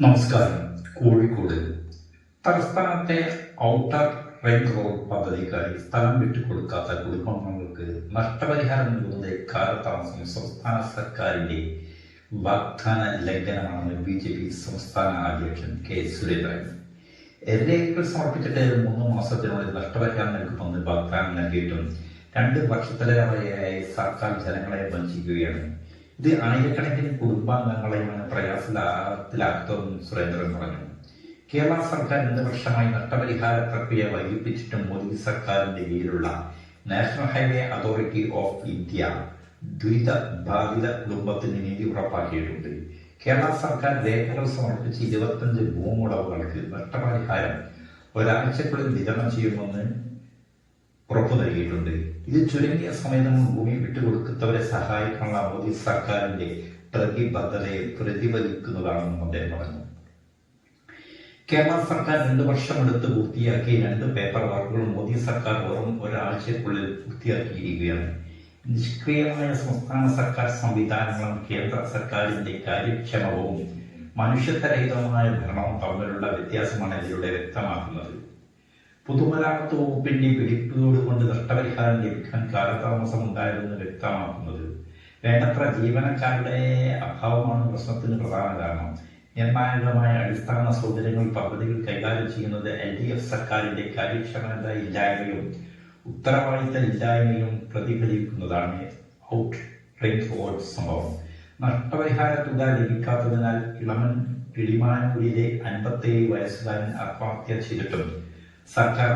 നമസ്കാരം. കോഴിക്കോട് തലസ്ഥാനത്തെ outer ring road പദ്ധതിക്കായി സ്ഥലം വിട്ടുകൊടുക്കാത്ത കുടുംബങ്ങൾക്ക് നഷ്ടപരിഹാരം നൽകുന്നത് കാലതാമസം സംസ്ഥാന സർക്കാരിന്റെ വാഗ്ദാന ലംഘനമാണെന്ന് BJP സംസ്ഥാന അധ്യക്ഷൻ കെ സുരേന്ദ്രൻ. രേഖകൾ സമർപ്പിച്ചിട്ട് 3 മാസത്തിനുള്ളിൽ നഷ്ടപരിഹാരം നൽകുമെന്ന് വാഗ്ദാനം നൽകിയിട്ടും 2 വർഷത്തിലേറെയായി സർക്കാർ ജനങ്ങളെ വഞ്ചിക്കുകയാണ്. ഇത് ആയിരക്കണക്കിന് കുടുംബാംഗങ്ങളെയാണ് പ്രയാസത്തിലാക്കുമെന്നും സുരേന്ദ്രൻ പറഞ്ഞു. കേരള സർക്കാർ 2 വർഷമായി നഷ്ടപരിഹാര പ്രക്രിയ വൈകിപ്പിച്ചിട്ടും മോദി സർക്കാരിന്റെ കീഴിലുള്ള national highway authority of India ദുരിത ബാധിത കുടുംബത്തിന് നീതി ഉറപ്പാക്കിയിട്ടുണ്ട്. കേരള സർക്കാർ രേഖകൾ സമർപ്പിച്ച് 25 ഭൂമുടമകൾക്ക് നഷ്ടപരിഹാരം ഒരാഴ്ചക്കുള്ളിൽ വിതരണം ചെയ്യുമെന്ന് ഉറപ്പു നൽകിയിട്ടുണ്ട്. ഇത് ചുരുങ്ങിയ സമയത്ത് ഭൂമി വിട്ടുകൊടുക്കുന്നവരെ സഹായിക്കാനുള്ള മോദി സർക്കാരിന്റെ പ്രതിബദ്ധതയെ പ്രതിഫലിക്കുന്നതാണെന്നും അദ്ദേഹം പറഞ്ഞു. കേരള സർക്കാർ 2 വർഷമെടുത്ത് പൂർത്തിയാക്കിയ 2 പേപ്പർ വർക്കുകളും മോദി സർക്കാർ വെറും ഒരാഴ്ചക്കുള്ളിൽ പൂർത്തിയാക്കിയിരിക്കുകയാണ്. നിഷ്ക്രിയമായ സംസ്ഥാന സർക്കാർ സംവിധാനങ്ങളും കേന്ദ്ര സർക്കാരിന്റെ കാര്യക്ഷമവും മനുഷ്യത്വരഹിതവുമായ ഭരണവും തമ്മിലുള്ള വ്യത്യാസമാണ് ഇതിലൂടെ വ്യക്തമാക്കുന്നത്. പൊതുമരാമത്ത് വകുപ്പിന്റെ പിടിപ്പുകൊണ്ട് നഷ്ടപരിഹാരം ലഭിക്കാൻ കാലതാമസം ഉണ്ടായതെന്ന് വ്യക്തമാക്കുന്നത് വേണ്ടത്ര ജീവനക്കാരുടെ അഭാവമാണ് പ്രശ്നത്തിന് പ്രധാന കാരണം. നിർണായകമായ അടിസ്ഥാന സൗകര്യങ്ങൾ പദ്ധതികൾ കൈകാര്യം ചെയ്യുന്നത് LDF സർക്കാരിന്റെ കാര്യക്ഷമത ഇല്ലായ്മയും ഉത്തരവാദിത്ത ഇല്ലായ്മയും പ്രതിഫലിക്കുന്നതാണ് ഔട്ട് റിംഗ് റോഡ് സംഭവം. നഷ്ടപരിഹാര തുക ലഭിക്കാത്തതിനാൽ കിളിമാനൂരിലെ 57 വയസ്സുകാരൻ ആത്മഹത്യ ചെയ്തിട്ടും സർക്കാർ